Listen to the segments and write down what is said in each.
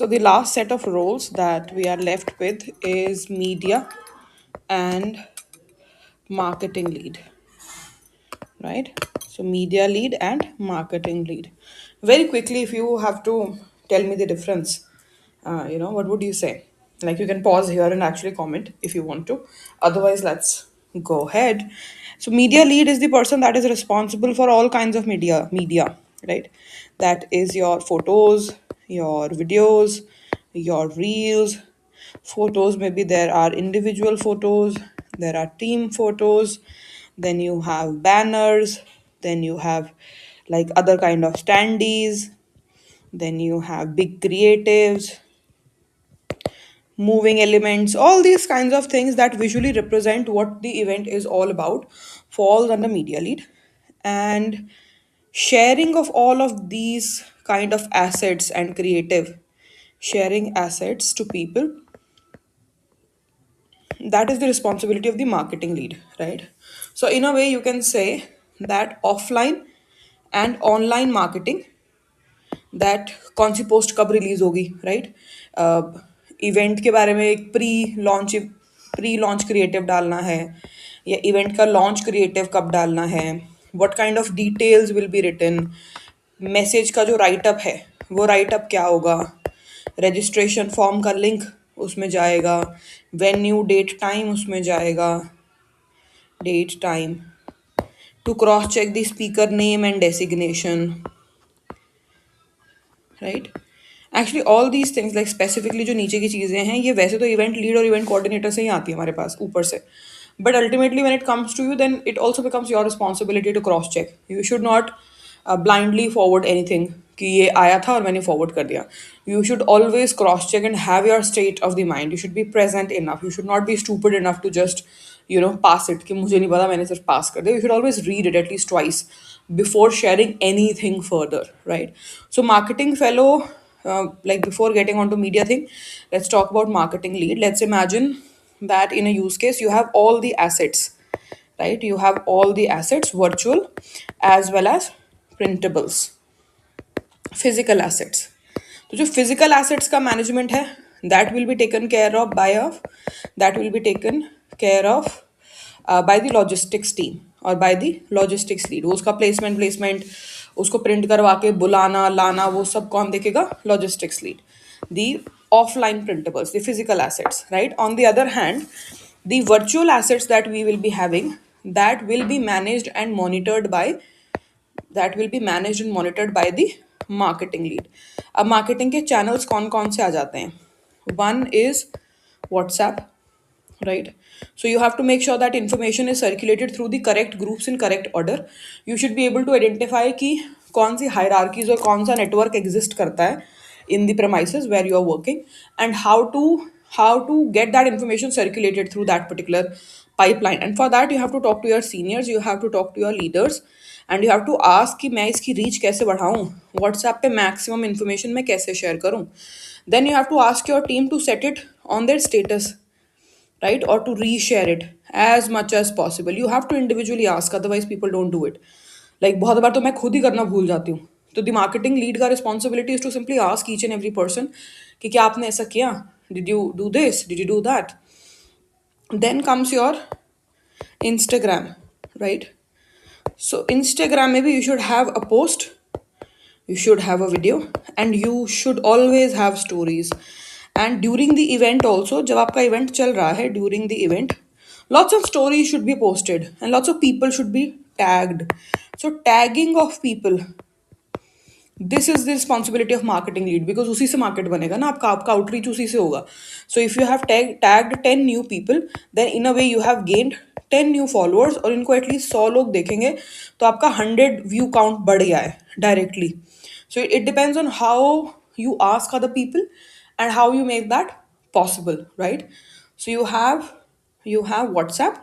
So the last set of roles that we are left with is media and marketing lead, right? So media lead and marketing lead. Very quickly, if you have to tell me the difference, what would you say? Like you can pause here and actually comment if you want to. Otherwise, let's go ahead. So media lead is the person that is responsible for all kinds of media, right? That is your photos, your videos, your reels, photos. Maybe there are individual photos, there are team photos, then you have banners, then you have like other kind of standees, then you have big creatives, moving elements, all these kinds of things that visually represent what the event is all about falls under media lead. And sharing of all of these kind of assets and creative sharing assets to people, that is the responsibility of the marketing lead, right? So in a way you can say that offline and online marketing, that कौन सी post कब release होगी, right? Event के बारे में एक pre launch creative डालना है, या इवेंट का लॉन्च क्रिएटिव कब डालना है, what kind of details will be written, message का जो राइटअप है वो राइटअप क्या होगा, रजिस्ट्रेशन फॉर्म का लिंक उसमें जाएगा, वेन्यू डेट टाइम उसमें जाएगा, date time to cross check the speaker name and designation, right? Actually all these things like specifically जो नीचे की चीज़ें हैं ये वैसे तो इवेंट लीड और इवेंट कोऑर्डिनेटर से ही आती है हमारे पास ऊपर से, but ultimately when it comes to you then it also becomes your responsibility to cross check. You should not blindly forward anything कि ये आया था और मैंने फॉरवर्ड कर दिया. You should always cross check and have your state of the mind. You should be present enough. You should not be stupid enough to just pass it कि मुझे नहीं पता मैंने सिर्फ पास कर दिया. You should always read it at least twice before sharing anything further, right? So marketing fellow, like before getting onto media thing, let's talk about marketing lead. Let's imagine that in a use case you have all the assets, right? You have all the assets, virtual as well as printables, physical assets. तो जो physical assets का management है, that will be taken care of by the logistics team और by the logistics lead. वो उसका placement उसको print करवा के बुलाना लाना वो सब कौन देखेगा? Logistics lead. The offline printables, the physical assets, right? On the other hand, the virtual assets that we will be having, that will be managed and monitored by the marketing lead. अब marketing के channels कौन कौन से आ जाते हैं? One is WhatsApp, right? So you have to make sure that information is circulated through the correct groups in correct order. You should be able to identify कि कौन सी hierarchies और कौन सा network exist करता है in the premises where you are working, and how to get that information circulated through that particular pipeline. And for that you have to talk to your seniors, you have to talk to your leaders, and you have to ask कि मैं इसकी reach कैसे बढ़ाऊँ, WhatsApp पे maximum information मैं कैसे share करूँ. Then you have to ask your team to set it on their status, right? Or to reshare it as much as possible. You have to individually ask, otherwise people don't do it. Like बहुत बार तो मैं खुद ही करना भूल जाती हूँ. तो the marketing lead का responsibility is to simply ask each and every person कि क्या आपने ऐसा किया? Did you do this? Did you do that? Then comes your Instagram, right? So Instagram, maybe you should have a post, you should have a video, and you should always have stories. And during the event also, जब आपका event चल रहा है, during the event, lots of stories should be posted and lots of people should be tagged. So tagging of people, this is the responsibility of marketing lead, because उसी से market बनेगा ना आपका outreach उसी से होगा. So if you have tagged 10 new people, then in a way you have gained 10 new followers, और इनको at least 100 लोग देखेंगे तो आपका 100 view count बढ़ गया है directly. So it depends on how you ask other people and how you make that possible, right? So you have WhatsApp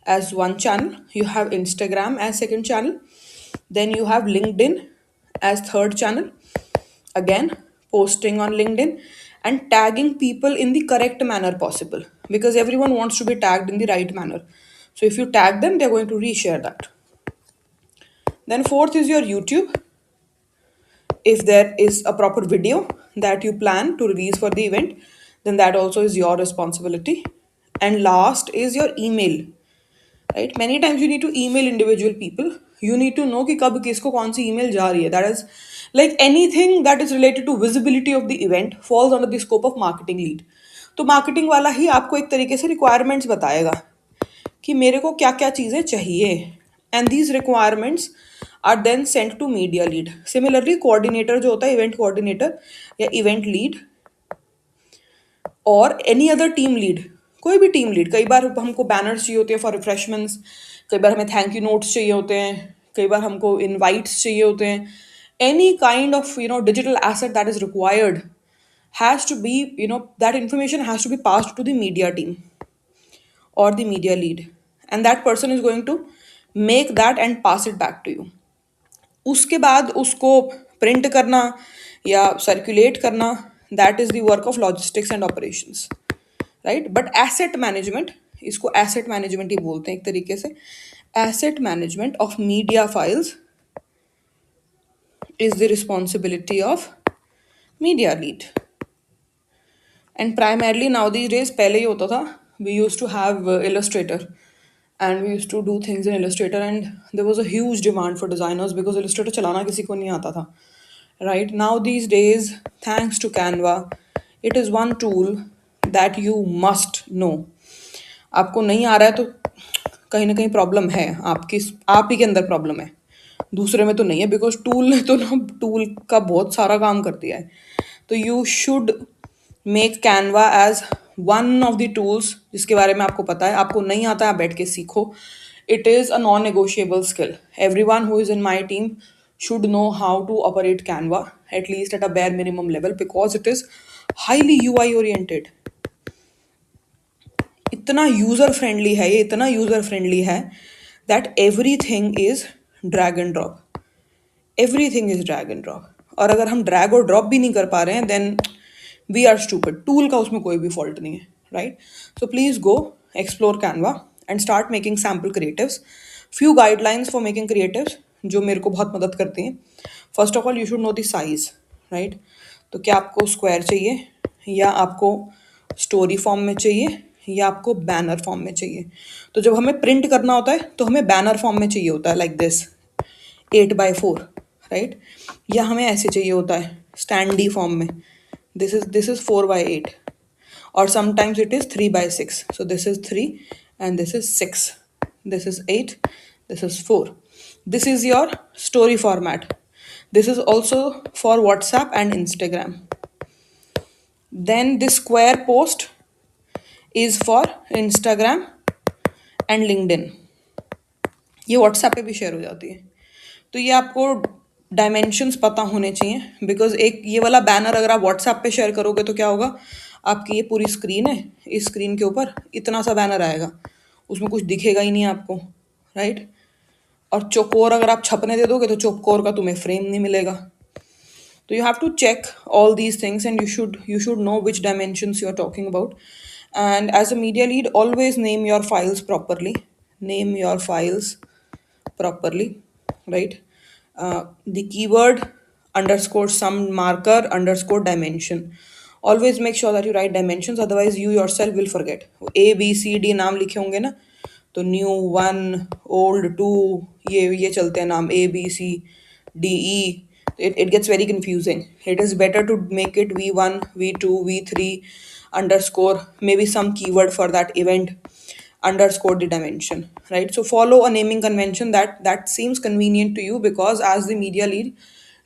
as one channel, you have Instagram as second channel, then you have LinkedIn as third channel. Again, posting on LinkedIn and tagging people in the correct manner possible, because everyone wants to be tagged in the right manner. So if you tag them, they're going to reshare that. Then fourth is your YouTube. If there is a proper video that you plan to release for the event, then that also is your responsibility. And last is your email, right? Many times you need to email individual people. You need to know कि कब किसको कौन सी email जा रही है. That is like anything that is related to visibility of the event falls under the scope of marketing lead. तो marketing वाला ही आपको एक तरीके से requirements बताएगा कि मेरे को क्या क्या चीज़ें चाहिए. And these requirements are then sent to media lead. Similarly, coordinator जो होता है event coordinator या event lead और एनी अदर टीम लीड, कोई भी टीम लीड. कई बार हमको बैनर्स चाहिए होते हैं फॉर रिफ्रेशमेंट्स, कई बार हमें थैंक यू नोट्स चाहिए होते हैं, कई बार हमको इनवाइट्स चाहिए होते हैं. Any kind of digital asset that is required has to be, that information has to be passed to the media team or the media lead, and that person is going to make that and pass it back to you. उसके बाद उसको print करना या circulate करना, that is the work of logistics and operations, right. But asset management, इसको asset management ही बोलते हैं एक तरीके से. Asset management of media files is the responsibility of media lead. And primarily now these days, पहले ही होता था, we use to have illustrator and we used to do things in Illustrator, and there was a huge demand for designers because Illustrator चलाना किसी को नहीं आता था, right? Now these days, thanks to Canva, it is one tool that you must know. आपको नहीं आ रहा है तो कहीं ना कहीं प्रॉब्लम है, आप ही के अंदर प्रॉब्लम है, दूसरे में तो नहीं है, बिकॉज टूल ने तो ना टूल का बहुत सारा काम कर दिया है. तो you should make Canva as one of the tools जिसके बारे में आपको पता है. आपको नहीं आता है, आप बैठ के सीखो. It is a non negotiable skill. Every one who is in my team should know how to operate Canva, at least at a bare minimum level, because it is highly UI oriented. इतना user friendly है ये, इतना user friendly है that everything is drag and drop. Everything is drag and drop. और अगर हम drag और drop भी नहीं कर पा रहे हैं, then we are stupid. Tool का उसमें कोई भी फॉल्ट नहीं है, right. So please go explore Canva and start making sample creatives. Few guidelines for making creatives जो मेरे को बहुत मदद करती हैं. First of all, you should know the size, right. तो क्या आपको स्क्वायर चाहिए, या आपको स्टोरी फॉर्म में चाहिए, या आपको बैनर फॉर्म में चाहिए. तो जब हमें प्रिंट करना होता है तो हमें बैनर फॉर्म में चाहिए होता है, लाइक दिस 8x4, राइट. या हमें ऐसे चाहिए होता है स्टैंडी फॉर्म में, this is 4x8, or sometimes it is 3x6. So this is 3 and this is 6, this is 8, this is 4. This is your story format. This is also for WhatsApp and Instagram. Then this square post is for Instagram and LinkedIn. ये WhatsApp पे भी share हो जाती है. तो ये आपको dimensions पता होने चाहिए, बिकॉज एक ये वाला बैनर अगर आप WhatsApp पे शेयर करोगे तो क्या होगा, आपकी ये पूरी स्क्रीन है, इस स्क्रीन के ऊपर इतना सा बैनर आएगा, उसमें कुछ दिखेगा ही नहीं आपको, राइट. और चौकोर अगर आप छपने दे दोगे तो चौकोर का तुम्हें फ्रेम नहीं मिलेगा. तो you have to check all these things, and you should know which dimensions you are talking about. And as a media lead, always name your files properly. Name your files properly, right. The keyword underscore some marker underscore dimension. Always make sure that you write dimensions, otherwise you yourself will forget. A B C D नाम लिखे होंगे ना, तो new 1, old 2, ये चलते हैं नाम A B C D E. It gets very confusing. It is better to make it V1, V2, V3 underscore, maybe some keyword for that event, underscore the dimension, right. So follow a naming convention that seems convenient to you, because as the media lead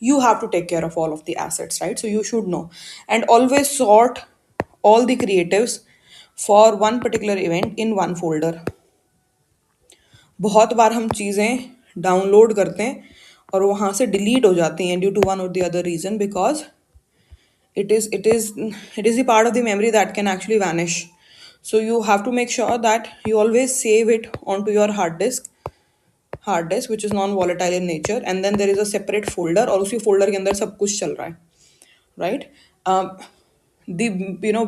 you have to take care of all of the assets, right. So you should know, and always sort all the creatives for one particular event in one folder. बहुत बार हम चीज़ें download करते हैं और वहाँ से delete हो जाती हैं ड्यू टू वन और the other reason, because it is the part of the memory that can actually vanish. So you have to make sure that you always save it onto your hard disk which is non volatile in nature, and then there is a separate folder और उसी folder के अंदर सब कुछ चल रहा है, right. The you know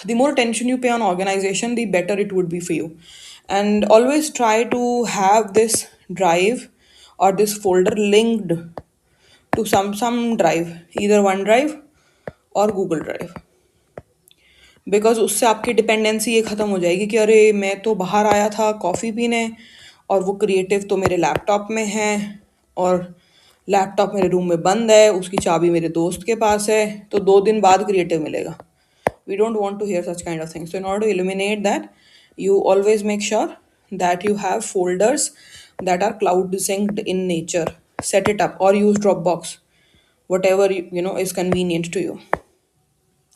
the more attention you pay on organization, the better it would be for you. And always try to have this drive or this folder linked to some drive, either OneDrive और Google drive, because उससे आपकी dependency ये ख़त्म हो जाएगी कि अरे मैं तो बाहर आया था कॉफ़ी पीने और वो क्रिएटिव तो मेरे लैपटॉप में है, और लैपटॉप मेरे रूम में बंद है, उसकी चाबी मेरे दोस्त के पास है, तो 2 दिन बाद क्रिएटिव मिलेगा. We don't want to hear such kind of things. So in order to eliminate that, you always make sure that you have folders that are cloud synced in nature. Set it up or use Dropbox, whatever is convenient to you.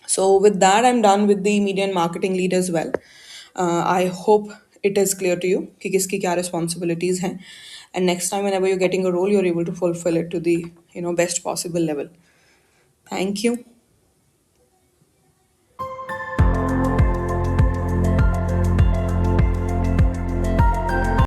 So with that, I'm done with the media and marketing lead as well. I hope it is clear to you कि किसकी क्या responsibilities हैं, and next time whenever you're getting a role, you're able to fulfill it to the best possible level. Thank you.